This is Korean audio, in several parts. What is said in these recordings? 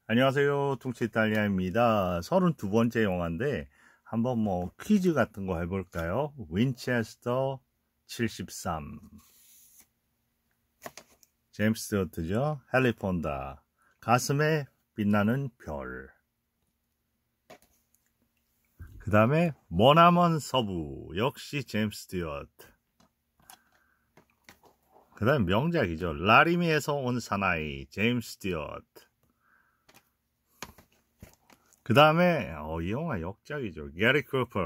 안녕하세요. 퉁치이탈리아입니다. 32번째 영화인데 한번 퀴즈 같은 거 해볼까요? 윈체스터 73 제임스 스튜어트죠. 헨리 폰다 가슴에 빛나는 별. 그 다음에 머나먼 서부 역시 제임스 스튜어트. 그 다음에 명작이죠. 라리미에서 온 사나이 제임스 스튜어트. 그 다음에 이 영화 역작이죠. 게리 쿠퍼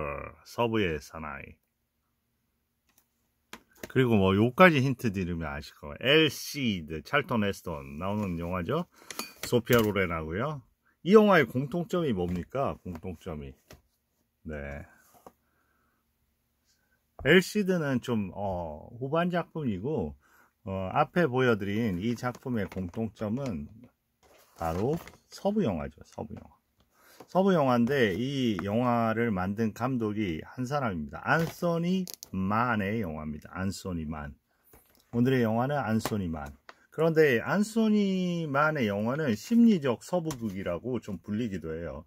서부의 사나이. 그리고 요까지 힌트 드리면 아실 거예요. 엘시드 찰턴 헤스턴 나오는 영화죠. 소피아 로렌하고요. 이 영화의 공통점이 뭡니까? 공통점이 네, 엘시드는 좀 후반 작품이고 앞에 보여드린 이 작품의 공통점은 바로 서부 영화죠. 서부 영화인데 이 영화를 만든 감독이 한 사람입니다. 안소니 만의 영화입니다. 안소니 만. 오늘의 영화는 안소니 만. 그런데 안소니 만의 영화는 심리적 서부극이라고 좀 불리기도 해요.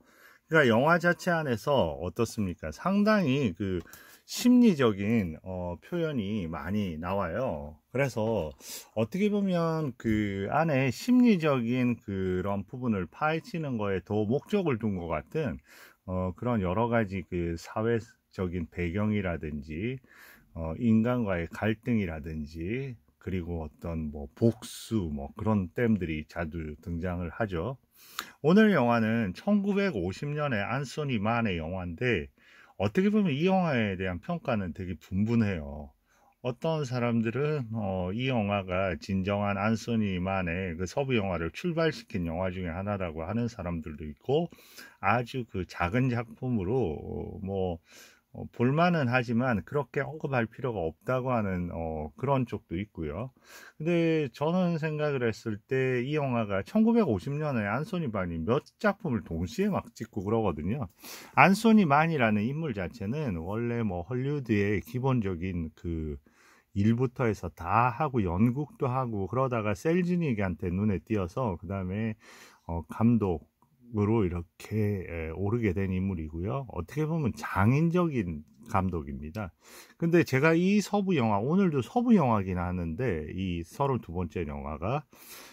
그러니까 영화 자체 안에서 어떻습니까? 상당히 그 심리적인 표현이 많이 나와요. 그래서 어떻게 보면 그 안에 심리적인 그런 부분을 파헤치는 거에 더 목적을 둔 것 같은 그런 여러 가지 그 사회적인 배경이라든지 인간과의 갈등이라든지 그리고 어떤 복수 그런 댐들이 자주 등장을 하죠. 오늘 영화는 1950년에 안소니 만의 영화인데 어떻게 보면 이 영화에 대한 평가는 되게 분분해요. 어떤 사람들은 이 영화가 진정한 안소니 만의 그 서부 영화를 출발시킨 영화 중에 하나라고 하는 사람들도 있고 아주 그 작은 작품으로 볼만은 하지만 그렇게 언급할 필요가 없다고 하는 그런 쪽도 있고요. 근데 저는 생각을 했을 때 이 영화가 1950년에 안소니 만이 몇 작품을 동시에 막 찍고 그러거든요. 안소니 만이라는 인물 자체는 원래 헐리우드의 기본적인 그 일부터 해서 다 하고 연극도 하고 그러다가 셀즈닉한테 눈에 띄어서 그 다음에 감독으로 이렇게 오르게 된 인물이고요. 어떻게 보면 장인적인 감독입니다. 근데 제가 이 서부 영화, 오늘도 서부 영화긴 하는데 이 32번째 영화가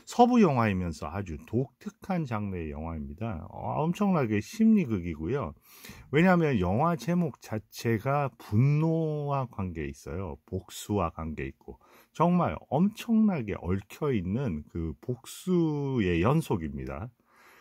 서부 영화이면서 아주 독특한 장르의 영화입니다. 엄청나게 심리극이고요. 왜냐하면 영화 제목 자체가 분노와 관계 있어요. 복수와 관계 있고 정말 엄청나게 얽혀있는 그 복수의 연속입니다.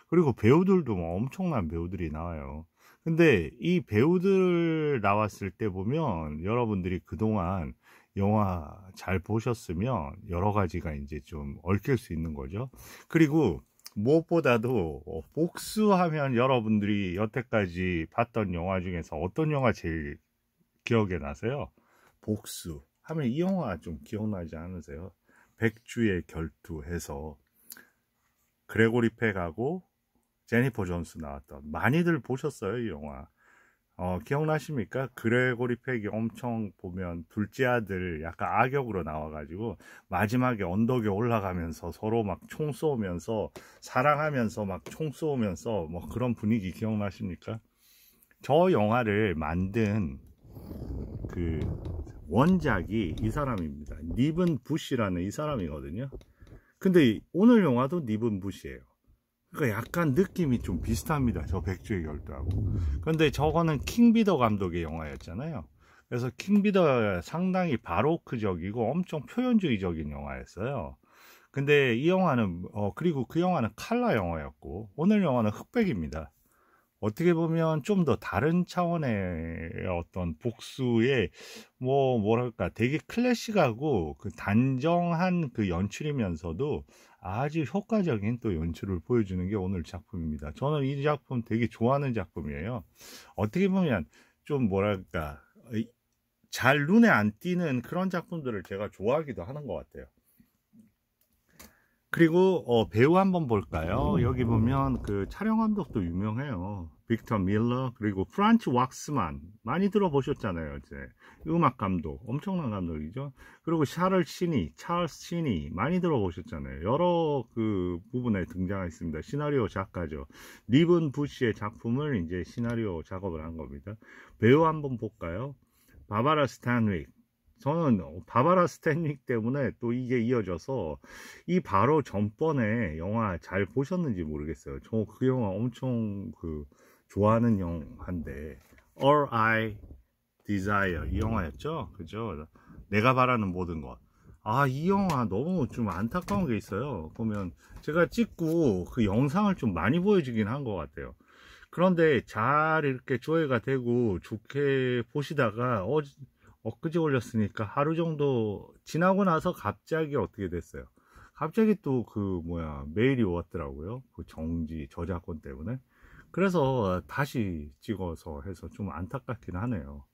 그리고 배우들도 엄청난 배우들이 나와요. 근데 이 배우들 나왔을 때 보면 여러분들이 그동안 영화 잘 보셨으면 여러 가지가 이제 좀 얽힐 수 있는 거죠. 그리고 무엇보다도 복수하면 여러분들이 여태까지 봤던 영화 중에서 어떤 영화 제일 기억에 나세요? 복수 하면 이 영화 좀 기억나지 않으세요? 백주의 결투 해서 그레고리 팩하고 제니퍼 존스 나왔던, 많이들 보셨어요 이 영화? 기억나십니까? 그레고리 팩이 엄청 보면 둘째 아들 약간 악역으로 나와가지고 마지막에 언덕에 올라가면서 서로 막 총 쏘면서 사랑하면서 막 총 쏘면서 그런 분위기 기억나십니까? 저 영화를 만든 그 원작이 이 사람입니다. 니븐 부시라는 이 사람이거든요. 근데 오늘 영화도 니븐 부시예요. 그러니까 약간 느낌이 좀 비슷합니다. 저 백주의 결투하고. 근데 저거는 킹비더 감독의 영화였잖아요. 그래서 킹비더가 상당히 바로크적이고 엄청 표현주의적인 영화였어요. 근데 이 영화는 그리고 그 영화는 칼라 영화였고 오늘 영화는 흑백입니다. 어떻게 보면 좀 더 다른 차원의 어떤 복수의 뭐랄까 되게 클래식하고 그 단정한 그 연출이면서도 아주 효과적인 또 연출을 보여주는 게 오늘 작품입니다. 저는 이 작품 되게 좋아하는 작품이에요. 어떻게 보면 좀 뭐랄까 잘 눈에 안 띄는 그런 작품들을 제가 좋아하기도 하는 것 같아요. 그리고 배우 한번 볼까요? 여기 보면 그 촬영 감독도 유명해요. 빅터 밀러, 그리고 프란츠 왁스만 많이 들어보셨잖아요. 이제 음악 감독, 엄청난 감독이죠. 그리고 찰스 시니 많이 들어보셨잖아요. 여러 그 부분에 등장했습니다. 시나리오 작가죠. 리븐 부시의 작품을 이제 시나리오 작업을 한 겁니다. 배우 한번 볼까요? 바바라 스탠윅. 저는 바바라 스탠윅 때문에 또 이게 이어져서 이 바로 전번에 영화 잘 보셨는지 모르겠어요. 저 그 영화 엄청 그 좋아하는 영화인데 All I Desire 이 영화였죠. 그죠? 내가 바라는 모든 것. 아, 이 영화 너무 좀 안타까운 게 있어요. 보면 제가 찍고 그 영상을 좀 많이 보여주긴 한 것 같아요. 그런데 잘 이렇게 조회가 되고 좋게 보시다가 엊그제 올렸으니까 하루 정도 지나고 나서 갑자기 어떻게 됐어요? 갑자기 또 그 메일이 왔더라고요. 그 저작권 때문에. 그래서 다시 찍어서 해서 좀 안타깝긴 하네요.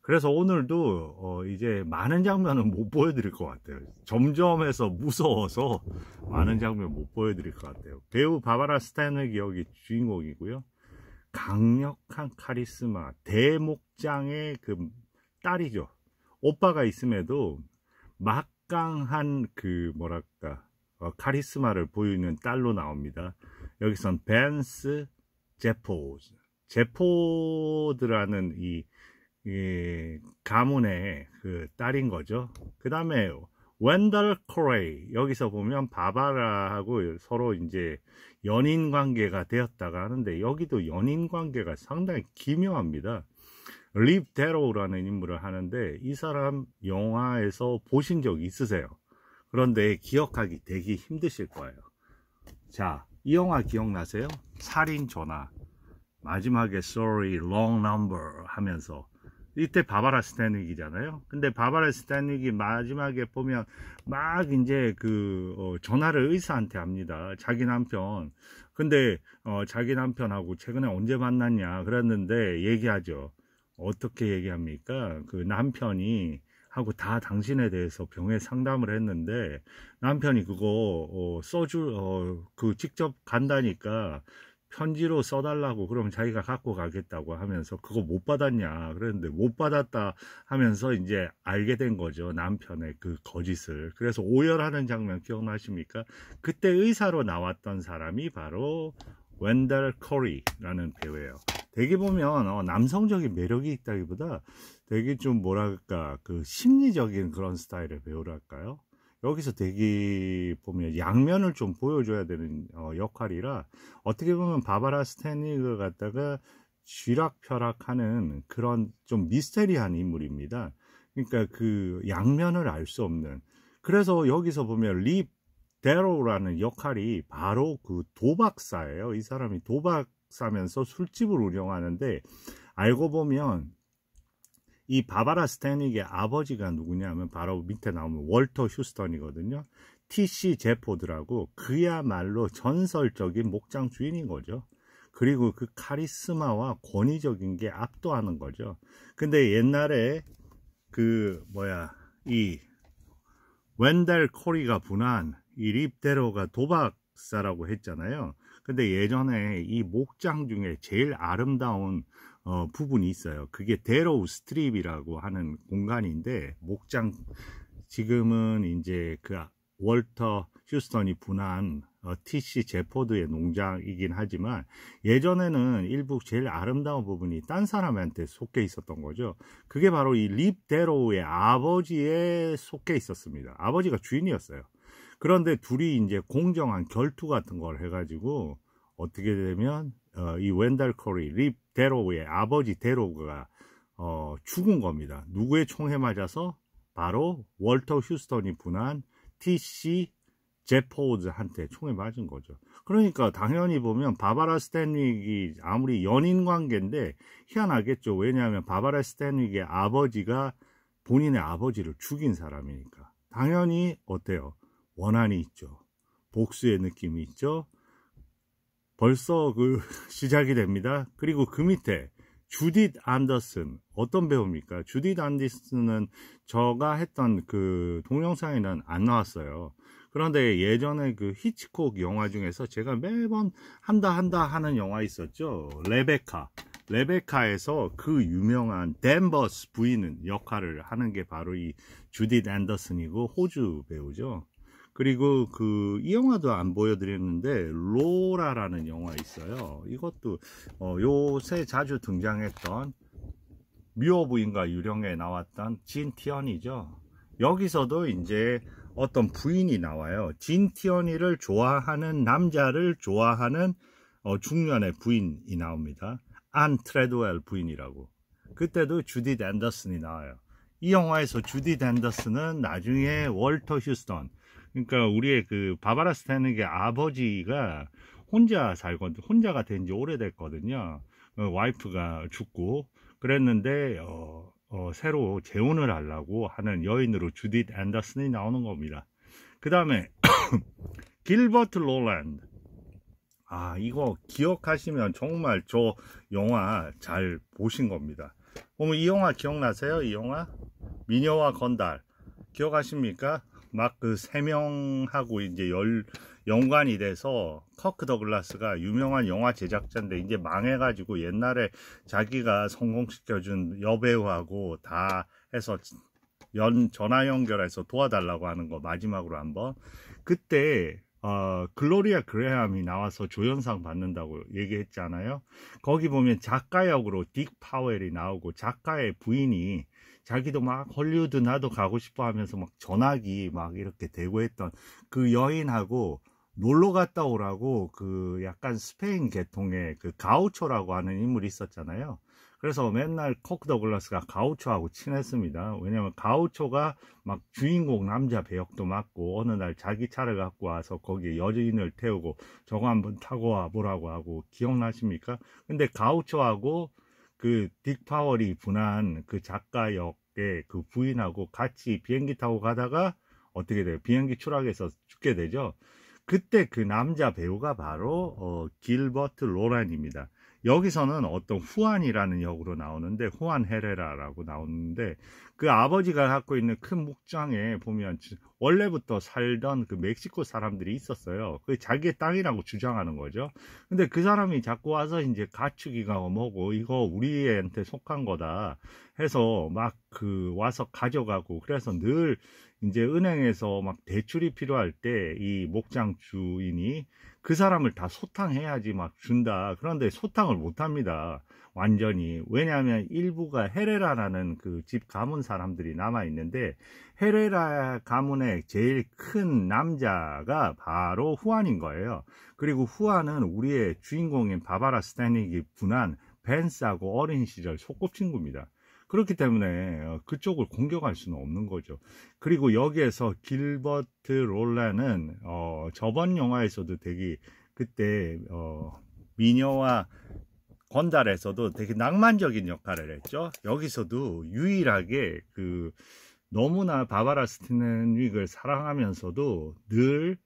그래서 오늘도 이제 많은 장면은 못 보여드릴 것 같아요. 점점 해서 무서워서 많은 장면 못 보여드릴 것 같아요. 배우 바바라 스탠윅이 여기 주인공이고요. 강력한 카리스마, 대목장의 그 딸이죠. 오빠가 있음에도 막강한 그 뭐랄까 카리스마를 보이는 딸로 나옵니다. 여기선 벤스 제포드라는 이 가문의 그 딸인 거죠. 그 다음에 웬덜 코레이, 여기서 보면 바바라하고 서로 이제 연인 관계가 되었다가 하는데 여기도 연인 관계가 상당히 기묘합니다. 립 데로우라는 인물을 하는데 이 사람 영화에서 보신 적 있으세요? 그런데 기억하기 되게 힘드실 거예요. 자, 이 영화 기억나세요? 살인 전화, 마지막에 Sorry, Long Number 하면서 이때 바바라 스탠윅이잖아요. 근데 바바라 스탠윅이 마지막에 보면 막 이제 그 전화를 의사한테 합니다. 자기 남편. 근데 자기 남편하고 최근에 언제 만났냐 그랬는데 얘기하죠. 어떻게 얘기합니까? 그 남편이 하고 다 당신에 대해서 병에 상담을 했는데 남편이 그거 그 직접 간다니까 편지로 써달라고 그러면 자기가 갖고 가겠다고 하면서 그거 못 받았냐 그랬는데 못 받았다 하면서 이제 알게 된 거죠. 남편의 그 거짓을. 그래서 오열하는 장면 기억나십니까? 그때 의사로 나왔던 사람이 바로 웬덜 코리라는 배우예요. 되게 보면 남성적인 매력이 있다기보다 되게 좀 뭐랄까 그 심리적인 그런 스타일의 배우랄까요? 여기서 되게 보면 양면을 좀 보여줘야 되는 역할이라 어떻게 보면 바바라 스탠윅을 갖다가 쥐락펴락하는 그런 좀 미스테리한 인물입니다. 그러니까 그 양면을 알 수 없는. 그래서 여기서 보면 립 데로라는 역할이 바로 그 도박사예요. 이 사람이 도박사면서 술집을 운영하는데 알고 보면 이 바바라 스탠윅의 아버지가 누구냐면 바로 밑에 나오면 월터 휴스턴이거든요. T.C. 제포드라고 그야말로 전설적인 목장 주인인 거죠. 그리고 그 카리스마와 권위적인 게 압도하는 거죠. 근데 옛날에 이 웬덜 코리가 분한 이 립 데로가 도박사라고 했잖아요. 근데 예전에 이 목장 중에 제일 아름다운 부분이 있어요. 그게 데로우 스트립이라고 하는 공간인데 목장 지금은 이제 그 월터 휴스턴이 분한 T.C. 제포드의 농장이긴 하지만 예전에는 일부 제일 아름다운 부분이 딴 사람한테 속해 있었던 거죠. 그게 바로 이 립 데로우의 아버지에 속해 있었습니다. 아버지가 주인이었어요. 그런데 둘이 이제 공정한 결투 같은 걸 해가지고 어떻게 되면 이 웬덜 코리, 립 데로우의 아버지 데로우가 죽은 겁니다. 누구의 총에 맞아서? 바로 월터 휴스턴이 분한 T.C. 제포드한테 총에 맞은 거죠. 그러니까 당연히 보면 바바라 스탠윅이 아무리 연인 관계인데 희한하겠죠. 왜냐하면 바바라 스탠윅의 아버지가 본인의 아버지를 죽인 사람이니까. 당연히 어때요? 원한이 있죠. 복수의 느낌이 있죠. 벌써 그 시작이 됩니다. 그리고 그 밑에 주디트 안더슨, 어떤 배우입니까? 주디트 안더슨은 제가 했던 그 동영상에는 안 나왔어요. 그런데 예전에 그 히치콕 영화 중에서 제가 매번 한다 하는 영화 있었죠. 레베카에서 그 유명한 댄버스 부인 역할을 하는 게 바로 이 주디드 앤더슨이고 호주 배우죠. 그리고 이 영화도 안 보여드렸는데 로라라는 영화 있어요. 이것도 요새 자주 등장했던 뮤어 부인과 유령에 나왔던 진 티언이죠. 여기서도 이제 어떤 부인이 나와요. 진 티언이를 좋아하는 남자를 좋아하는 중년의 부인이 나옵니다. 안 트레드웰 부인이라고. 그때도 주디드 앤더슨이 나와요. 이 영화에서 주디드 앤더슨은 나중에 월터 휴스턴, 그러니까 우리의 그 바바라 스탠릭의 아버지가 혼자가 된 지 오래됐거든요. 와이프가 죽고 그랬는데 새로 재혼을 하려고 하는 여인으로 주디드 앤더슨이 나오는 겁니다. 그 다음에 길버트 롤랜드. 이거 기억하시면 정말 저 영화 잘 보신 겁니다. 이 영화 기억나세요? 이 영화? 미녀와 건달 기억하십니까? 막 그 세 명하고 이제 연관이 돼서 커크 더글라스가 유명한 영화 제작자인데 이제 망해가지고 옛날에 자기가 성공시켜준 여배우하고 다 해서 전화 연결해서 도와달라고 하는 거 마지막으로 한번. 그때 글로리아 그레함이 나와서 조연상 받는다고 얘기했잖아요. 거기 보면 작가 역으로 딕 파웰이 나오고 작가의 부인이 자기도 막 헐리우드 나도 가고 싶어 하면서 막 전화기 막 이렇게 대고 했던 그 여인하고 놀러 갔다 오라고 그 약간 스페인 계통의 그 가우초라고 하는 인물이 있었잖아요. 그래서 맨날 코크 더글라스가 가우초하고 친했습니다. 왜냐면 가우초가 막 주인공 남자 배역도 맡고 어느 날 자기 차를 갖고 와서 거기에 여주인을 태우고 저거 한번 타고 와보라고 하고 기억나십니까? 근데 가우초하고 그 딕 파월이 분한 그 작가 역의 그 부인하고 같이 비행기 타고 가다가 어떻게 돼요? 비행기 추락해서 죽게 되죠. 그때 그 남자 배우가 바로 길버트 로란입니다. 여기서는 어떤 후안이라는 역으로 나오는데 후안 헤레라라고 나오는데 그 아버지가 갖고 있는 큰 목장에 보면 원래부터 살던 그 멕시코 사람들이 있었어요. 그 자기의 땅이라고 주장하는 거죠. 근데 그 사람이 자꾸 와서 이제 가축이가 뭐고 이거 우리한테 속한 거다 해서 막 그 와서 가져가고 그래서 늘 이제 은행에서 막 대출이 필요할 때 이 목장 주인이 그 사람을 다 소탕해야지 막 준다. 그런데 소탕을 못 합니다. 완전히. 왜냐하면 일부가 헤레라라는 그 집 가문 사람들이 남아 있는데 헤레라 가문의 제일 큰 남자가 바로 후안인 거예요. 그리고 후안은 우리의 주인공인 바바라 스탠릭이 분한 벤스하고 어린 시절 소꿉친구입니다. 그렇기 때문에 그쪽을 공격할 수는 없는 거죠. 그리고 여기에서 길버트 롤란은 저번 영화에서도 되게 그때 미녀와 건달에서도 되게 낭만적인 역할을 했죠. 여기서도 유일하게 그 너무나 바바라 스탠릭을 사랑하면서도 늘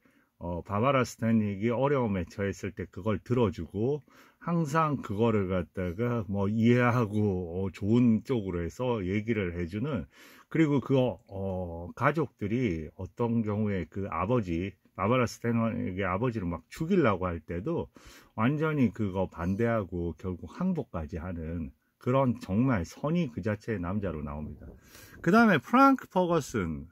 바바라 스탠릭이 어려움에 처했을 때 그걸 들어주고 항상 그거를 갖다가 뭐 이해하고 좋은 쪽으로 해서 얘기를 해주는, 그리고 그 가족들이 어떤 경우에 그 아버지 바바라 스탠릭의 아버지를 막 죽이려고 할 때도 완전히 그거 반대하고 결국 항복까지 하는 그런 정말 선의 그 자체의 남자로 나옵니다. 그 다음에 프랑크 퍼거슨,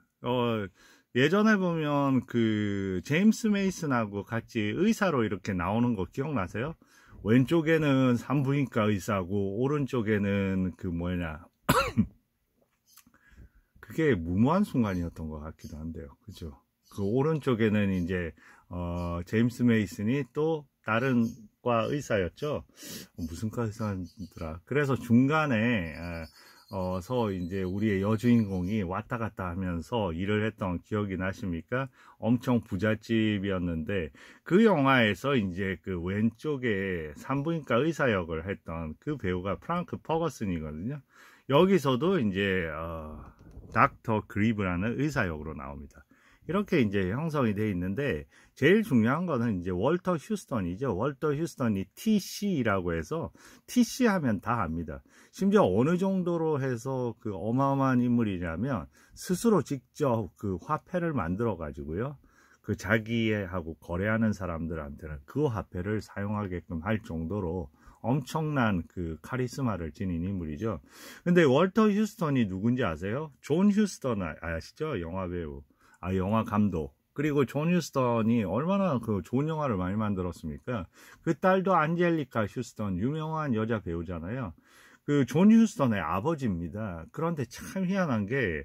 예전에 보면 그 제임스 메이슨하고 같이 의사로 이렇게 나오는 거 기억나세요? 왼쪽에는 산부인과 의사고 오른쪽에는 그 뭐냐 그게 무모한 순간이었던 것 같기도 한데요. 그죠? 그 오른쪽에는 이제 제임스 메이슨이 또 다른 과 의사였죠. 무슨 과 의사더라. 그래서 중간에 서 이제 우리의 여주인공이 왔다 갔다 하면서 일을 했던 기억이 나십니까? 엄청 부잣집이었는데 그 영화에서 이제 그 왼쪽에 산부인과 의사 역을 했던 그 배우가 프랑크 퍼거슨이거든요. 여기서도 이제 닥터 그리브라는 의사 역으로 나옵니다. 이렇게 이제 형성이 되어 있는데 제일 중요한 거는 이제 월터 휴스턴이죠. 월터 휴스턴이 TC라고 해서 TC 하면 다 압니다. 심지어 어느 정도로 해서 그 어마어마한 인물이냐면 스스로 직접 그 화폐를 만들어 가지고요. 그 자기하고 거래하는 사람들한테는 그 화폐를 사용하게끔 할 정도로 엄청난 그 카리스마를 지닌 인물이죠. 근데 월터 휴스턴이 누군지 아세요? 존 휴스턴 아시죠? 영화 배우, 영화 감독. 그리고 존 휴스턴이 얼마나 그 좋은 영화를 많이 만들었습니까? 그 딸도 안젤리카 휴스턴, 유명한 여자 배우잖아요. 그 존 휴스턴의 아버지입니다. 그런데 참 희한한 게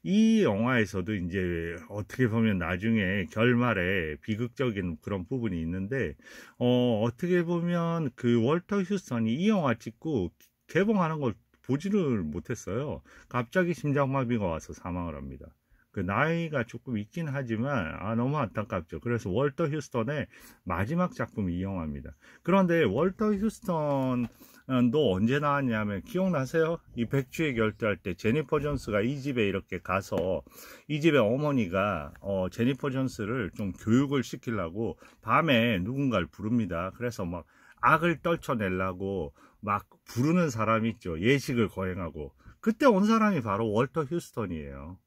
이 영화에서도 이제 어떻게 보면 나중에 결말에 비극적인 그런 부분이 있는데 어떻게 보면 그 월터 휴스턴이 이 영화 찍고 개봉하는 걸 보지를 못했어요. 갑자기 심장마비가 와서 사망을 합니다. 그 나이가 조금 있긴 하지만 너무 안타깝죠. 그래서 월터 휴스턴의 마지막 작품이 이 영화입니다. 그런데 월터 휴스턴도 언제 나왔냐면 기억나세요? 이 백주에 결투할 때 제니퍼 존스가 이 집에 이렇게 가서 이 집의 어머니가 제니퍼 존스를 좀 교육을 시키려고 밤에 누군가를 부릅니다. 그래서 막 악을 떨쳐내려고 막 부르는 사람이 있죠. 예식을 거행하고. 그때 온 사람이 바로 월터 휴스턴이에요.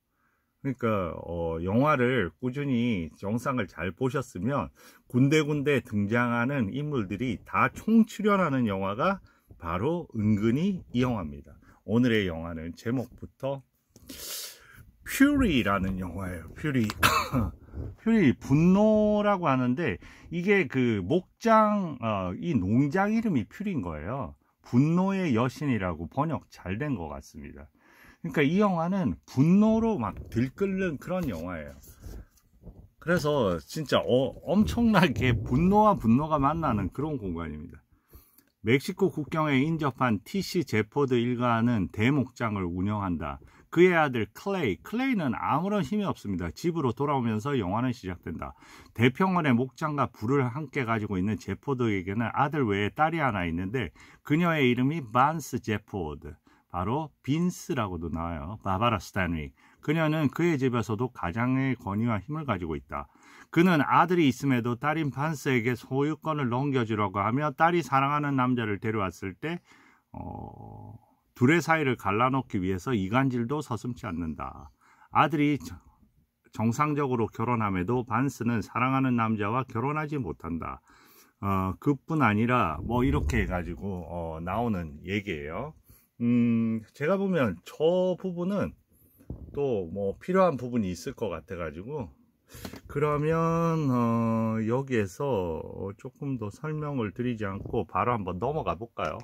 그러니까 영화를 꾸준히 영상을 잘 보셨으면 군데군데 등장하는 인물들이 다 총출연하는 영화가 바로 은근히 이 영화입니다. 오늘의 영화는 제목부터 퓨리라는 영화예요. 퓨리. 퓨리 분노라고 하는데 이게 그 목장 이 농장 이름이 퓨리인 거예요. 분노의 여신이라고 번역 잘 된 것 같습니다. 그러니까 이 영화는 분노로 막 들끓는 그런 영화예요. 그래서 진짜 엄청나게 분노와 분노가 만나는 그런 공간입니다. 멕시코 국경에 인접한 TC 제포드 일가는 대목장을 운영한다. 그의 아들 클레이는 아무런 힘이 없습니다. 집으로 돌아오면서 영화는 시작된다. 대평원의 목장과 부를 함께 가지고 있는 제포드에게는 아들 외에 딸이 하나 있는데 그녀의 이름이 반스 제포드. 바로 빈스라고도 나와요. 바바라 스탠리. 그녀는 그의 집에서도 가장의 권위와 힘을 가지고 있다. 그는 아들이 있음에도 딸인 반스에게 소유권을 넘겨주려고 하며 딸이 사랑하는 남자를 데려왔을 때 둘의 사이를 갈라놓기 위해서 이간질도 서슴지 않는다. 아들이 정상적으로 결혼함에도 반스는 사랑하는 남자와 결혼하지 못한다. 그뿐 아니라 뭐 이렇게 해가지고 나오는 얘기예요. 제가 보면 저 부분은 또 뭐 필요한 부분이 있을 것 같아 가지고 그러면 여기에서 조금 더 설명을 드리지 않고 바로 한번 넘어가 볼까요?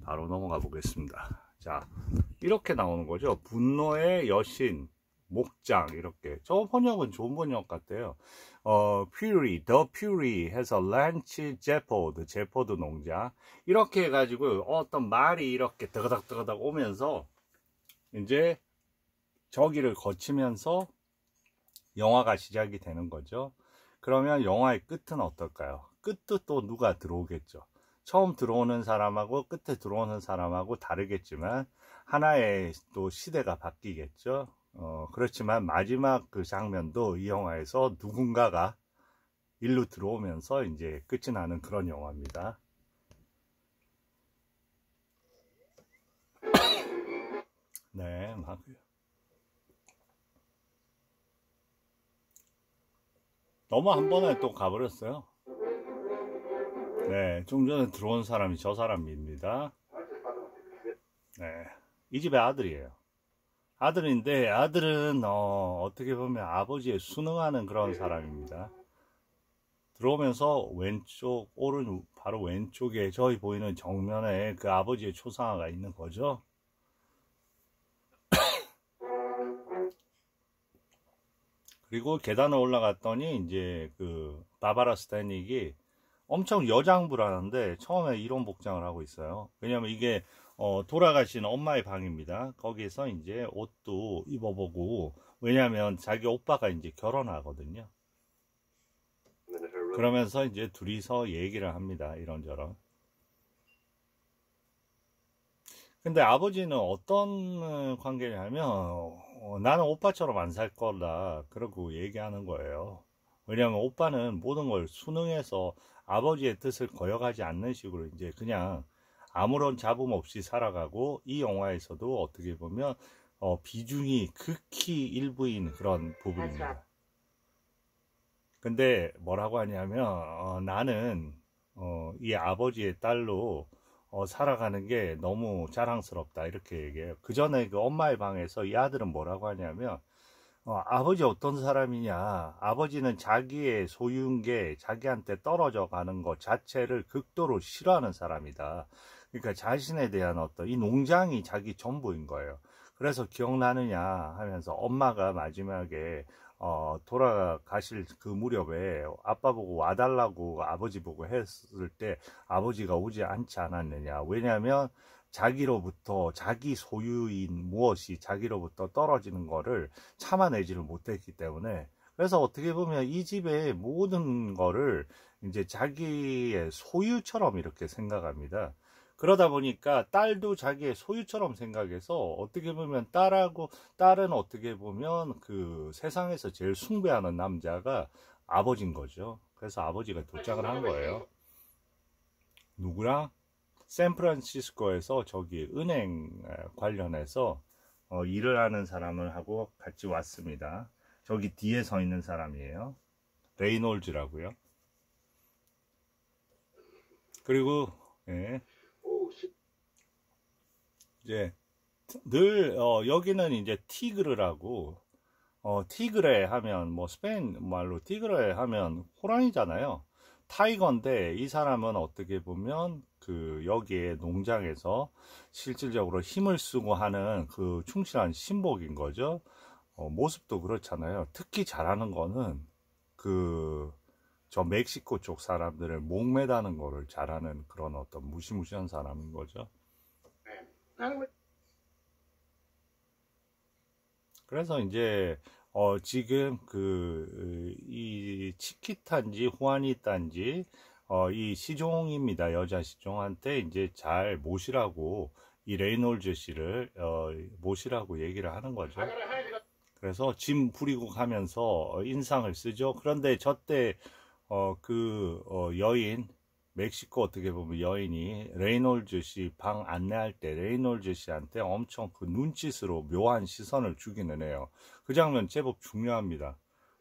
바로 넘어가 보겠습니다. 자, 이렇게 나오는 거죠. 분노의 여신 목장. 이렇게 저 번역은 좋은 번역 같아요. Fury, The Fury 해서 란치 제포드 농장. 이렇게 해가지고 어떤 말이 이렇게 드그닥 오면서 이제 저기를 거치면서 영화가 시작이 되는 거죠. 그러면 영화의 끝은 어떨까요? 끝도 또 누가 들어오겠죠. 처음 들어오는 사람하고 끝에 들어오는 사람하고 다르겠지만 하나의 또 시대가 바뀌겠죠. 그렇지만 마지막 그 장면도 이 영화에서 누군가가 일로 들어오면서 이제 끝이 나는 그런 영화입니다. 네, 막 너무 한 번에 또 가버렸어요. 네, 좀 전에 들어온 사람이 저 사람입니다. 네, 이 집의 아들이에요. 아들인데 아들은 어떻게 보면 아버지에 순응하는 그런 사람입니다. 들어오면서 왼쪽 바로 왼쪽에 저희 보이는 정면에 그 아버지의 초상화가 있는 거죠. 그리고 계단을 올라갔더니 이제 그 바바라 스탠릭이 엄청 여장부라는데 처음에 이런 복장을 하고 있어요. 왜냐면 이게 돌아가신 엄마의 방입니다. 거기서 이제 옷도 입어보고, 왜냐면 자기 오빠가 이제 결혼하거든요. 그러면서 이제 둘이서 얘기를 합니다. 이런저런. 근데 아버지는 어떤 관계냐면 나는 오빠처럼 안 살 거다 그러고 얘기하는 거예요. 왜냐면 오빠는 모든 걸 순응해서 아버지의 뜻을 거역하지 않는 식으로 이제 그냥 아무런 잡음 없이 살아가고, 이 영화에서도 어떻게 보면 비중이 극히 일부인 그런 부분입니다. 근데 뭐라고 하냐면 나는 이 아버지의 딸로 살아가는 게 너무 자랑스럽다 이렇게 얘기해요. 그 전에 그 엄마의 방에서 이 아들은 뭐라고 하냐면 아버지 어떤 사람이냐, 아버지는 자기의 소유인 게 자기한테 떨어져 가는 것 자체를 극도로 싫어하는 사람이다. 그러니까 자신에 대한 어떤 이 농장이 자기 전부인 거예요. 그래서 기억나느냐 하면서 엄마가 마지막에 돌아가실 그 무렵에 아빠 보고 와달라고 아버지 보고 했을 때 아버지가 오지 않지 않았느냐. 왜냐하면 자기로부터 자기 소유인 무엇이 자기로부터 떨어지는 거를 참아내지를 못했기 때문에, 그래서 어떻게 보면 이 집의 모든 거를 이제 자기의 소유처럼 이렇게 생각합니다. 그러다 보니까 딸도 자기의 소유처럼 생각해서 어떻게 보면 딸은 어떻게 보면 그 세상에서 제일 숭배하는 남자가 아버지인 거죠. 그래서 아버지가 도착을 한 거예요. 누구랑? 샌프란시스코에서 저기 은행 관련해서 일을 하는 사람을 하고 같이 왔습니다. 저기 뒤에 서 있는 사람이에요. 레이놀즈라고요. 그리고 예, 이제 늘 여기는 이제 티그르라고, 티그레 하면 뭐 스페인 말로 티그레 하면 호랑이잖아요. 타이거인데 이 사람은 어떻게 보면 그 여기에 농장에서 실질적으로 힘을 쓰고 하는 그 충실한 신복인 거죠. 모습도 그렇잖아요. 특히 잘하는 거는 그 저 멕시코 쪽 사람들을 목매다는 거를 잘하는 그런 어떤 무시무시한 사람인 거죠. 그래서 이제 지금 그 이 치키타인지 후아니타인지 이 시종입니다. 여자 시종한테 이제 잘 모시라고 이 레이놀즈 씨를 모시라고 얘기를 하는 거죠. 그래서 짐 부리고 가면서 인상을 쓰죠. 그런데 저때 여인, 멕시코 어떻게 보면 여인이 레이놀즈 씨 방 안내할 때 레이놀즈 씨한테 엄청 그 눈짓으로 묘한 시선을 주기는 해요. 그 장면 제법 중요합니다.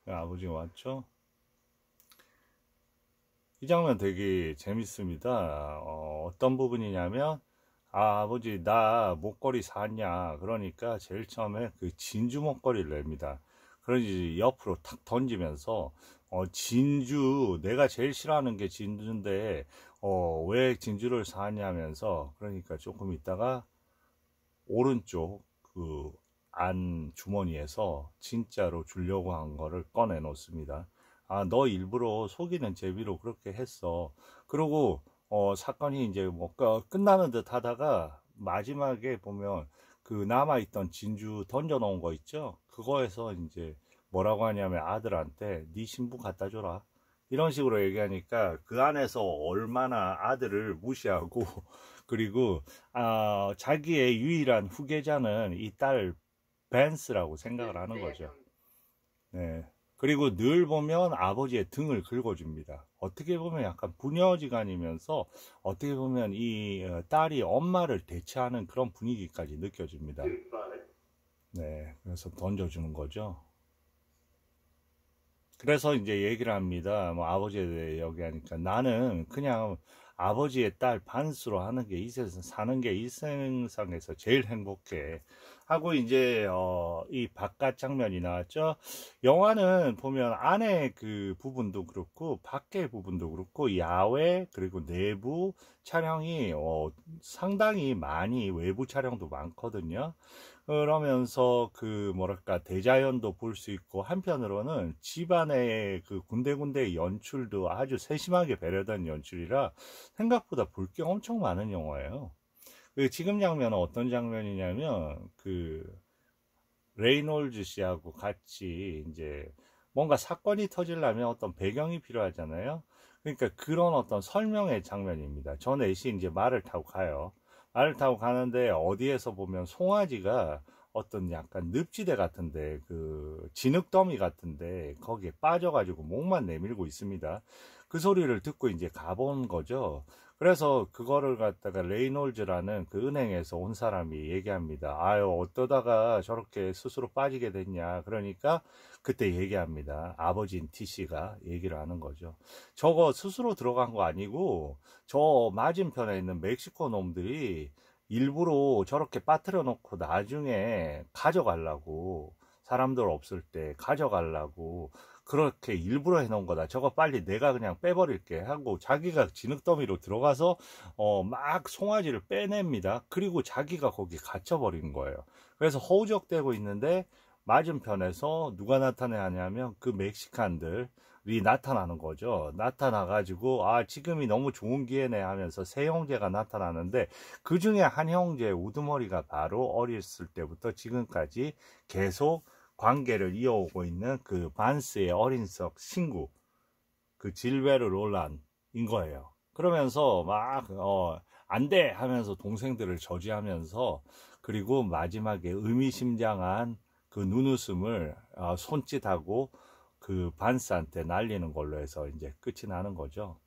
아버지가 왔죠? 이 장면 되게 재밌습니다. 어떤 부분이냐면 아버지 나 목걸이 샀냐, 그러니까 제일 처음에 그 진주 목걸이를 냅니다. 그러지 옆으로 탁 던지면서 진주, 내가 제일 싫어하는 게 진주인데 왜 진주를 사냐면서, 그러니까 조금 있다가 오른쪽 그 안 주머니에서 진짜로 주려고 한 거를 꺼내 놓습니다. 아, 너 일부러 속이는 재미로 그렇게 했어. 그리고 사건이 이제 뭐 끝나는 듯 하다가 마지막에 보면 그 남아있던 진주 던져 놓은 거 있죠? 그거에서 이제 뭐라고 하냐면 아들한테 네 신부 갖다 줘라, 이런 식으로 얘기하니까 그 안에서 얼마나 아들을 무시하고 그리고 자기의 유일한 후계자는 이 딸 벤스라고 생각을 하는 거죠. 네. 그리고 늘 보면 아버지의 등을 긁어줍니다. 어떻게 보면 약간 부녀지간이면서 어떻게 보면 이 딸이 엄마를 대체하는 그런 분위기까지 느껴집니다. 네. 그래서 던져주는 거죠. 그래서 이제 얘기를 합니다. 뭐 아버지에 대해 얘기하니까 나는 그냥 아버지의 딸 반수로 하는 게 이 세상 사는 게 이 세상에서 제일 행복해 하고 이제 이 바깥 장면이 나왔죠. 영화는 보면 안에 그 부분도 그렇고 밖의 부분도 그렇고 야외 그리고 내부 촬영이 상당히 많이, 외부 촬영도 많거든요. 그러면서 그 뭐랄까 대자연도 볼 수 있고, 한편으로는 집안의 그 군데군데 연출도 아주 세심하게 배려된 연출이라 생각보다 볼 게 엄청 많은 영화예요. 그 지금 장면은 어떤 장면이냐면 그 레이놀즈 씨하고 같이 이제 뭔가 사건이 터지려면 어떤 배경이 필요하잖아요. 그러니까 그런 어떤 설명의 장면입니다. 전 애시 이제 말을 타고 가요. 말을 타고 가는데 어디에서 보면 송아지가 어떤 약간 늪지대 같은데 그 진흙더미 같은데 거기에 빠져가지고 목만 내밀고 있습니다. 그 소리를 듣고 이제 가본 거죠. 그래서 그거를 갖다가 레이놀즈라는 그 은행에서 온 사람이 얘기합니다. 아유, 어떠다가 저렇게 스스로 빠지게 됐냐. 그러니까 그때 얘기합니다. 아버지인 TC가 얘기를 하는 거죠. 저거 스스로 들어간 거 아니고 저 맞은편에 있는 멕시코 놈들이 일부러 저렇게 빠뜨려 놓고 나중에 가져가려고, 사람들 없을 때 가져가려고 그렇게 일부러 해놓은 거다. 저거 빨리 내가 그냥 빼버릴게 하고 자기가 진흙더미로 들어가서 막 송아지를 빼냅니다. 그리고 자기가 거기 갇혀버린 거예요. 그래서 허우적대고 있는데 맞은편에서 누가 나타나냐면 그 멕시칸들이 나타나는 거죠. 나타나가지고 아, 지금이 너무 좋은 기회네 하면서 세 형제가 나타나는데 그 중에 한 형제 우두머리가 바로 어렸을 때부터 지금까지 계속 관계를 이어오고 있는 그 반스의 어린석 친구, 그 질베르 롤란인 거예요. 그러면서 막 안 돼 하면서 동생들을 저지하면서, 그리고 마지막에 의미심장한 그 눈웃음을 손짓하고 그 반스한테 날리는 걸로 해서 이제 끝이 나는 거죠.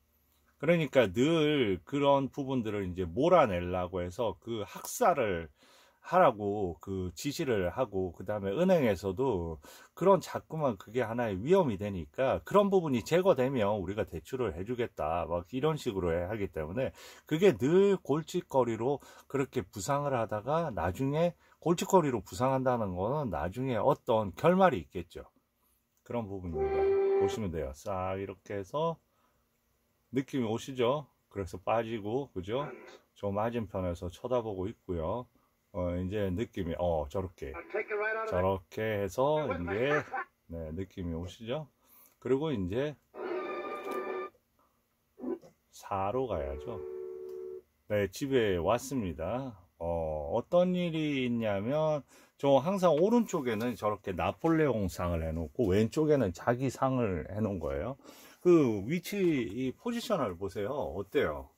그러니까 늘 그런 부분들을 이제 몰아내려고 해서 그 학살을 하라고 그 지시를 하고, 그 다음에 은행에서도 그런 자꾸만 그게 하나의 위험이 되니까 그런 부분이 제거되면 우리가 대출을 해주겠다 막 이런 식으로 하기 때문에 그게 늘 골칫거리로 그렇게 부상을 하다가 나중에 골칫거리로 부상한다는 거는 나중에 어떤 결말이 있겠죠. 그런 부분입니다. 보시면 돼요. 싹 이렇게 해서 느낌이 오시죠? 그래서 빠지고, 그죠? 저 맞은편에서 쳐다보고 있고요. 이제 느낌이 저렇게 해서 이제 네, 느낌이 오시죠? 그리고 이제 4로 가야죠. 네, 집에 왔습니다. 어떤 일이 있냐면 저 항상 오른쪽에는 저렇게 나폴레옹 상을 해놓고 왼쪽에는 자기 상을 해놓은 거예요. 그 위치, 이 포지션을 보세요. 어때요?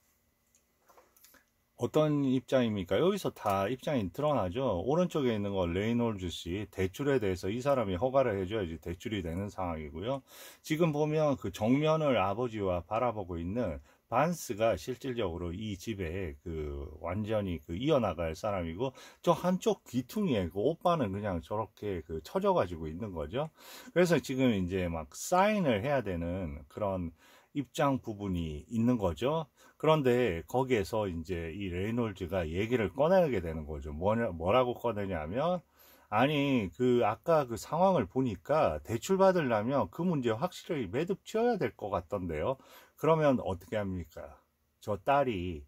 어떤 입장입니까? 여기서 다 입장이 드러나죠. 오른쪽에 있는 건 레이놀즈 씨, 대출에 대해서 이 사람이 허가를 해줘야지 대출이 되는 상황이고요. 지금 보면 그 정면을 아버지와 바라보고 있는 반스가 실질적으로 이 집에 그 완전히 그 이어나갈 사람이고, 저 한쪽 귀퉁이에 그 오빠는 그냥 저렇게 그 처져가지고 있는 거죠. 그래서 지금 이제 막 사인을 해야 되는 그런 입장 부분이 있는 거죠. 그런데 거기에서 이제 이 레이놀즈가 얘기를 꺼내게 되는 거죠. 뭐라고 꺼내냐면, 아니, 그 아까 그 상황을 보니까 대출 받으려면 그 문제 확실히 매듭 지어야 될 것 같던데요. 그러면 어떻게 합니까? 저 딸이,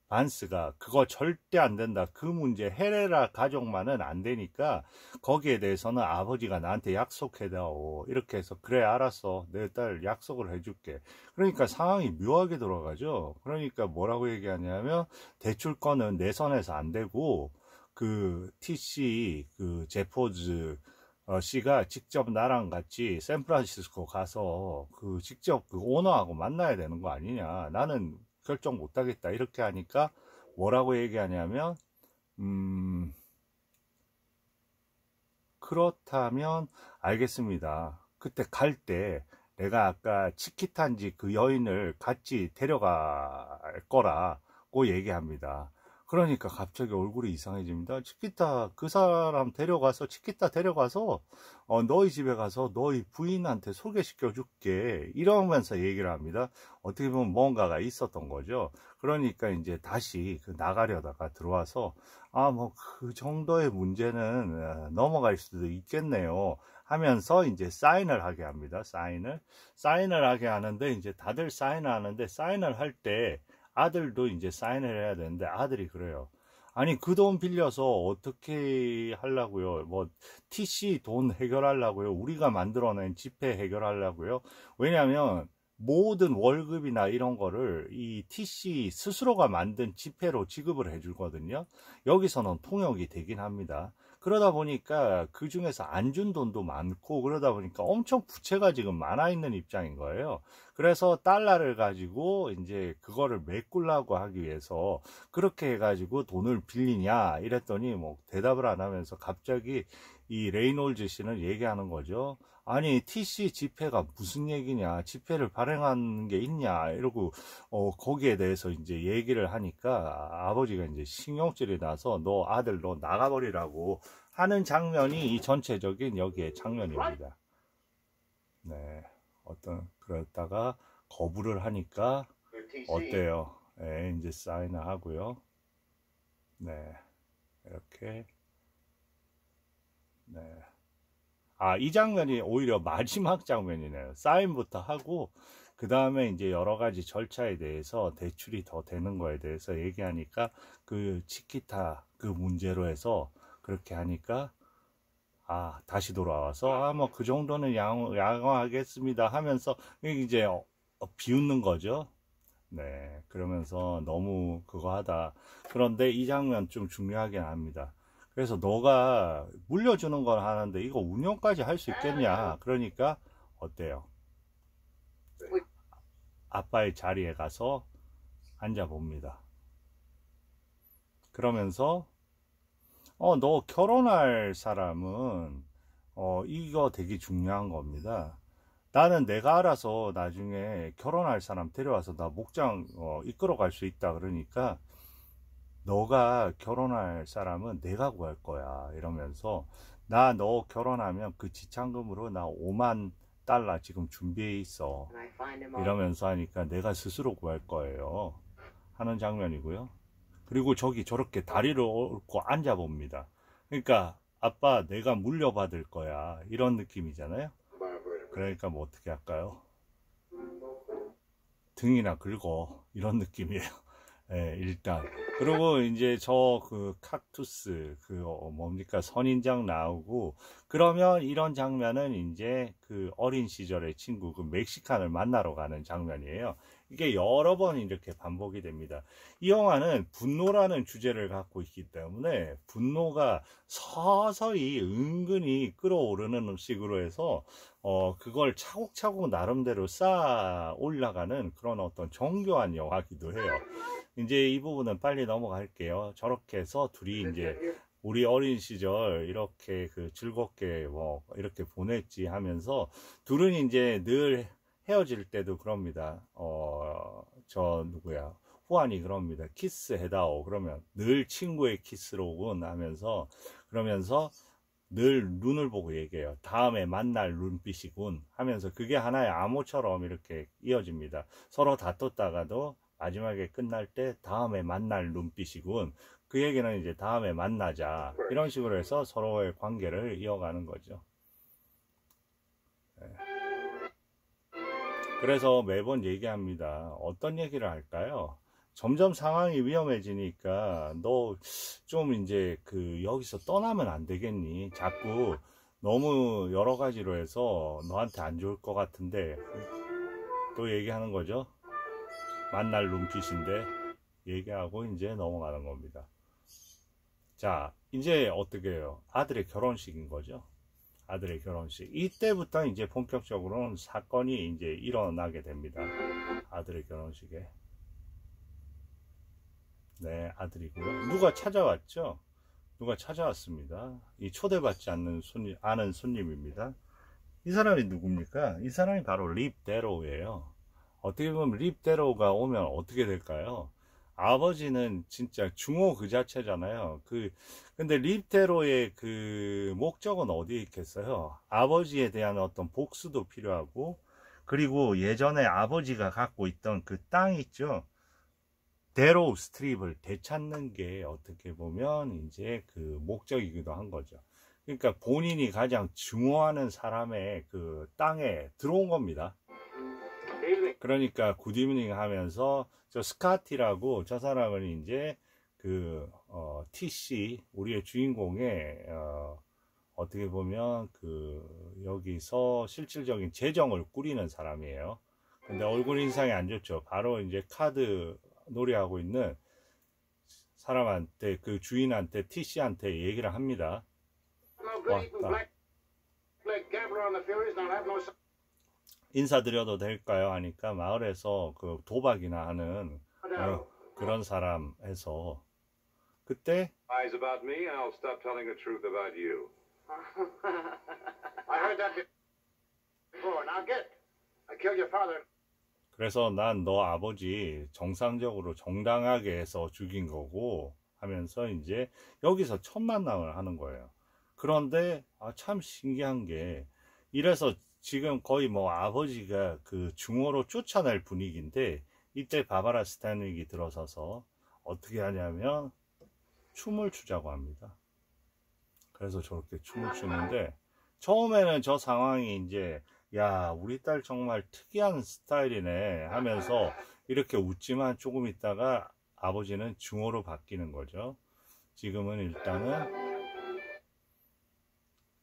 반스가 그거 절대 안 된다. 그 문제 헤레라 가족만은 안 되니까 거기에 대해서는 아버지가 나한테 약속해다오. 이렇게 해서 그래 알았어. 내 딸 약속을 해줄게. 그러니까 상황이 묘하게 돌아가죠. 그러니까 뭐라고 얘기하냐면 대출권은 내 손에서 안 되고 그 TC 그 제포즈 씨가 직접 나랑 같이 샌프란시스코 가서 그 직접 그 오너하고 만나야 되는 거 아니냐. 나는 결정 못하겠다. 이렇게 하니까 뭐라고 얘기하냐면 그렇다면 알겠습니다. 그때 갈 때 내가 아까 치키탄지 그 여인을 같이 데려갈 거라고 얘기합니다. 그러니까 갑자기 얼굴이 이상해집니다. 치키타 그 사람 데려가서, 치키타 데려가서 너희 집에 가서 너희 부인한테 소개시켜 줄게 이러면서 얘기를 합니다. 어떻게 보면 뭔가가 있었던 거죠. 그러니까 이제 다시 그 나가려다가 들어와서 아, 뭐 그 정도의 문제는 넘어갈 수도 있겠네요 하면서 이제 사인을 하게 합니다. 사인을 하게 하는데, 이제 다들 사인을 하는데, 사인을 할 때 아들도 이제 사인을 해야 되는데 아들이 그래요. 아니, 그 돈 빌려서 어떻게 하려고요? 뭐 TC 돈 해결하려고요? 우리가 만들어낸 지폐 해결하려고요? 왜냐하면 모든 월급이나 이런 거를 이 TC 스스로가 만든 지폐로 지급을 해주거든요. 여기서는 통역이 되긴 합니다. 그러다 보니까 그 중에서 안 준 돈도 많고, 그러다 보니까 엄청 부채가 지금 많아 있는 입장인 거예요. 그래서 달러를 가지고 이제 그거를 메꾸려고 하기 위해서 그렇게 해가지고 돈을 빌리냐 이랬더니 뭐 대답을 안 하면서 갑자기 이 레이놀즈 씨는 얘기하는 거죠. 아니 TC 집회가 무슨 얘기냐, 집회를 발행하는 게 있냐 이러고 거기에 대해서 이제 얘기를 하니까 아버지가 이제 신경질이 나서 너 아들 너 나가버리라고 하는 장면이 이 전체적인 여기에 장면입니다. 네, 그러다가 거부를 하니까 어때요? 네, 이제 사인을 하고요. 네, 이렇게. 네. 이 장면이 오히려 마지막 장면이네요. 사인부터 하고, 그 다음에 이제 여러 가지 절차에 대해서 대출이 더 되는 거에 대해서 얘기하니까, 그 치키타 그 문제로 해서 그렇게 하니까, 다시 돌아와서, 뭐 그 정도는 양호하겠습니다 하면서, 이제 비웃는 거죠. 네. 그러면서 너무 그거 하다. 그런데 이 장면 좀 중요하긴 합니다. 그래서 너가 물려주는 걸 하는데 이거 운영까지 할 수 있겠냐. 그러니까 어때요? 아빠의 자리에 가서 앉아봅니다. 그러면서 너 결혼할 사람은 이거 되게 중요한 겁니다. 나는 내가 알아서 나중에 결혼할 사람 데려와서 나 목장 이끌어 갈 수 있다. 그러니까 너가 결혼할 사람은 내가 구할 거야. 이러면서 너 결혼하면 그 지참금으로 나 5만 달러 지금 준비해 있어. 이러면서 하니까 내가 스스로 구할 거예요. 하는 장면이고요. 그리고 저기 저렇게 다리를 얹고 앉아 봅니다. 그러니까 아빠 내가 물려받을 거야. 이런 느낌이잖아요. 그러니까 뭐 어떻게 할까요? 등이나 긁어. 이런 느낌이에요. 네, 일단. 그리고 이제 그 칵투스, 뭡니까, 선인장 나오고, 그러면 이런 장면은 이제 그 어린 시절의 친구, 그 멕시칸을 만나러 가는 장면이에요. 이게 여러 번 이렇게 반복이 됩니다. 이 영화는 분노라는 주제를 갖고 있기 때문에 분노가 서서히 은근히 끌어오르는 식으로 해서 그걸 차곡차곡 나름대로 쌓아 올라가는 그런 어떤 정교한 영화기도 해요. 이제 이 부분은 빨리 넘어갈게요. 저렇게 해서 둘이 이제 우리 어린 시절 이렇게 즐겁게 뭐 이렇게 보냈지 하면서 둘은 이제 늘 헤어질 때도 그럽니다. 누구야? 후안이 그럽니다. 키스 해다오. 그러면 늘 친구의 키스로군 하면서 그러면서 늘 눈을 보고 얘기해요. 다음에 만날 눈빛이군 하면서 그게 하나의 암호처럼 이렇게 이어집니다. 서로 다퉜다가도 마지막에 끝날 때 다음에 만날 눈빛이군. 그 얘기는 이제 다음에 만나자. 이런 식으로 해서 서로의 관계를 이어가는 거죠. 네. 그래서 매번 얘기합니다. 어떤 얘기를 할까요? 점점 상황이 위험해지니까 너 좀 이제 여기서 떠나면 안 되겠니? 자꾸 너무 여러 가지로 해서 너한테 안 좋을 것 같은데 또 얘기하는 거죠. 만날 눈빛인데 얘기하고 이제 넘어가는 겁니다. 자, 이제 어떻게 해요? 아들의 결혼식인 거죠. 아들의 결혼식. 이때부터 이제 본격적으로는 사건이 이제 일어나게 됩니다. 아들의 결혼식에. 네, 아들이고요. 누가 찾아왔죠? 누가 찾아왔습니다. 이 초대받지 않은 손님입니다. 이 사람이 누굽니까? 이 사람이 바로 립 데로우예요. 어떻게 보면 립 데로우가 오면 어떻게 될까요? 아버지는 진짜 중호 그 자체잖아요. 근데 립 데로우의 목적은 어디에 있겠어요? 아버지에 대한 어떤 복수도 필요하고, 그리고 예전에 아버지가 갖고 있던 그 땅 있죠? 데로우 스트립을 되찾는 게 어떻게 보면 이제 목적이기도 한 거죠. 그러니까 본인이 가장 증오하는 사람의 땅에 들어온 겁니다. 그러니까 굿이브닝 하면서 저 스카티라고 저 사람은 이제 TC 우리의 주인공의 어떻게 보면 여기서 실질적인 재정을 꾸리는 사람이에요. 근데 얼굴 인상이 안 좋죠. 바로 이제 카드 놀이하고 있는 사람한테 주인한테 TC한테 얘기를 합니다. 왔다. 인사드려도 될까요? 하니까 마을에서 도박이나 하는 그런 사람 해서 그때 lies about me, I'll stop telling the truth about you. 그래서 난 너 아버지 정상적으로 정당하게 해서 죽인 거고 하면서 이제 여기서 첫 만남을 하는 거예요. 그런데 참 신기한 게 이래서 지금 거의 뭐 아버지가 그 중호로 쫓아낼 분위기인데 이때 바바라 스탠윅이 들어서서 어떻게 하냐면 춤을 추자고 합니다. 그래서 저렇게 춤을 추는데 처음에는 저 상황이 이제 야 우리 딸 정말 특이한 스타일이네 하면서 이렇게 웃지만 조금 있다가 아버지는 중호로 바뀌는 거죠. 지금은 일단은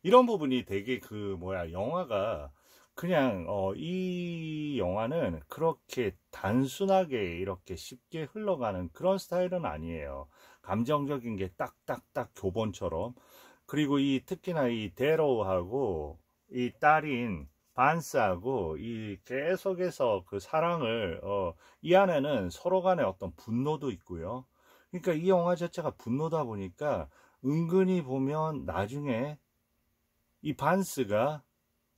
이런 부분이 되게 그 뭐야 영화가 그냥 이 영화는 그렇게 단순하게 이렇게 쉽게 흘러가는 그런 스타일은 아니에요. 감정적인 게 딱딱딱 교본처럼. 그리고 이 특히나 이 데로우하고 이 딸인 반스하고 이 계속해서 그 사랑을 이 안에는 서로 간에 어떤 분노도 있고요. 그러니까 이 영화 자체가 분노다 보니까 은근히 보면 나중에 이 반스가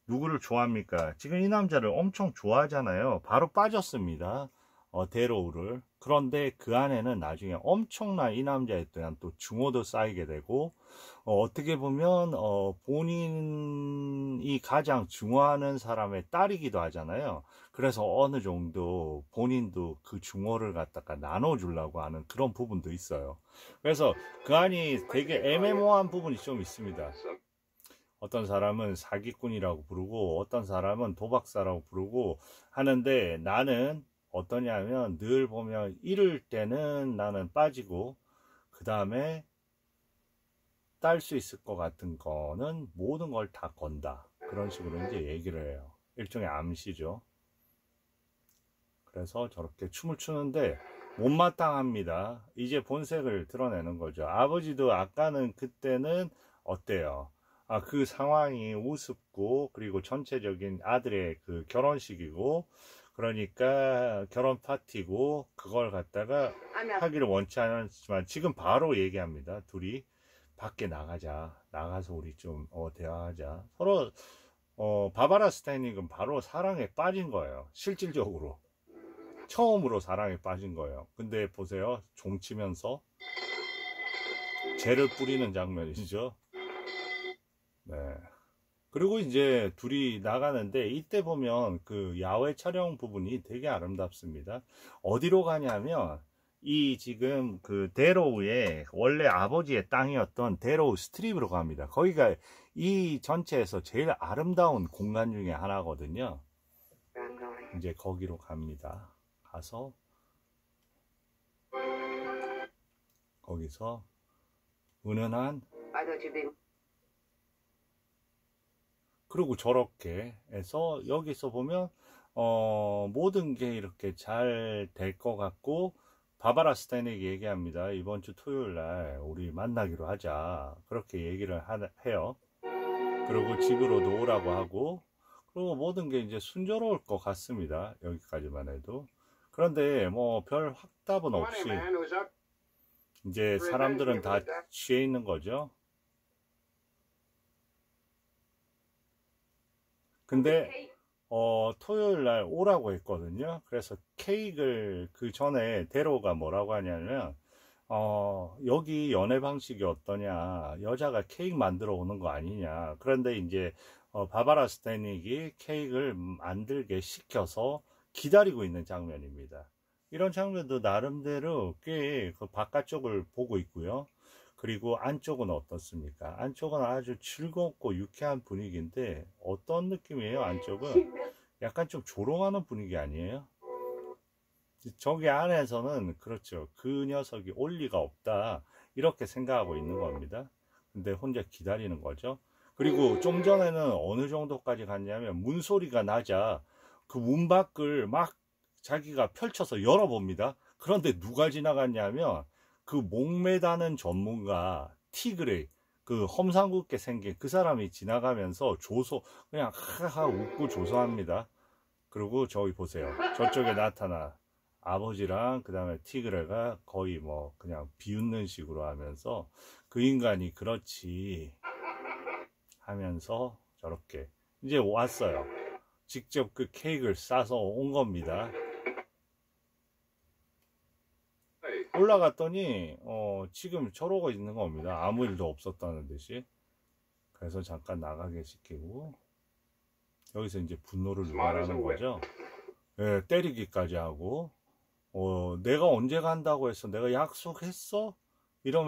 누구를 좋아합니까? 지금 이 남자를 엄청 좋아하잖아요. 바로 빠졌습니다. 데로우를. 그런데 그 안에는 나중에 엄청난 이 남자에 대한 또 증오도 쌓이게 되고 어떻게 보면 본인이 가장 증오하는 사람의 딸이기도 하잖아요. 그래서 어느 정도 본인도 그 증오를 갖다가 나눠주려고 하는 그런 부분도 있어요. 그래서 그 안이 되게 애매모호한 부분이 좀 있습니다. 어떤 사람은 사기꾼이라고 부르고 어떤 사람은 도박사라고 부르고 하는데 나는 어떠냐면 늘 보면 이럴 때는 나는 빠지고 그 다음에 딸 수 있을 것 같은 거는 모든 걸 다 건다. 그런 식으로 이제 얘기를 해요. 일종의 암시죠. 그래서 저렇게 춤을 추는데 못마땅합니다. 이제 본색을 드러내는 거죠. 아버지도 아까는 그때는 어때요? 그 상황이 우습고 그리고 전체적인 아들의 그 결혼식이고 그러니까 결혼 파티고 그걸 갖다가 하기를 원치 않았지만 지금 바로 얘기합니다. 둘이 밖에 나가자. 나가서 우리 좀 대화하자. 서로 바바라 스탠윅은 바로 사랑에 빠진 거예요. 실질적으로. 처음으로 사랑에 빠진 거예요. 근데 보세요. 종치면서 죄를 뿌리는 장면이죠. 네. 그리고 이제 둘이 나가는데 이때 보면 그 야외 촬영 부분이 되게 아름답습니다. 어디로 가냐면 이 지금 그 데로우의 원래 아버지의 땅이었던 데로우 스트립으로 갑니다. 거기가 이 전체에서 제일 아름다운 공간 중에 하나거든요. 이제 거기로 갑니다. 가서 거기서 은은한 그리고 저렇게 해서 여기서 보면 모든 게 이렇게 잘 될 것 같고 바바라 스탠윅이 얘기합니다. 이번 주 토요일 날 우리 만나기로 하자. 그렇게 얘기를 해요. 그리고 집으로도 오라고 하고 그리고 모든 게 이제 순조로울 것 같습니다. 여기까지만 해도. 그런데 뭐 별 확답은 없이 이제 사람들은 다 취해 있는 거죠. 근데 토요일 날 오라고 했거든요. 그래서 케이크를 그 전에 데로가 뭐라고 하냐면 여기 연애 방식이 어떠냐, 여자가 케이크 만들어 오는 거 아니냐. 그런데 이제 바바라 스탠윅이 케이크를 만들게 시켜서 기다리고 있는 장면입니다. 이런 장면도 나름대로 꽤 그 바깥쪽을 보고 있고요. 그리고 안쪽은 어떻습니까? 안쪽은 아주 즐겁고 유쾌한 분위기인데 어떤 느낌이에요? 안쪽은 약간 좀 조롱하는 분위기 아니에요? 저기 안에서는 그렇죠. 그 녀석이 올 리가 없다 이렇게 생각하고 있는 겁니다. 근데 혼자 기다리는 거죠. 그리고 좀 전에는 어느 정도까지 갔냐면 문소리가 나자 그 문 밖을 막 자기가 펼쳐서 열어봅니다. 그런데 누가 지나갔냐면 그 목매다는 전문가 티그레이 그 험상궂게 생긴 그 사람이 지나가면서 그냥 하하 웃고 조소합니다. 그리고 저기 보세요. 저쪽에 나타나 아버지랑 그 다음에 티그레가 거의 뭐 그냥 비웃는 식으로 하면서 그 인간이 그렇지 하면서 저렇게 이제 왔어요. 직접 그 케이크를 싸서 온 겁니다. 올라갔더니 지금 저러고 있는 겁니다. 아무 일도 없었다는 듯이. 그래서 잠깐 나가게 시키고 여기서 이제 분노를 유발하는 거죠. 예, 때리기까지 하고 내가 언제 간다고 했어? 내가 약속했어? 이러면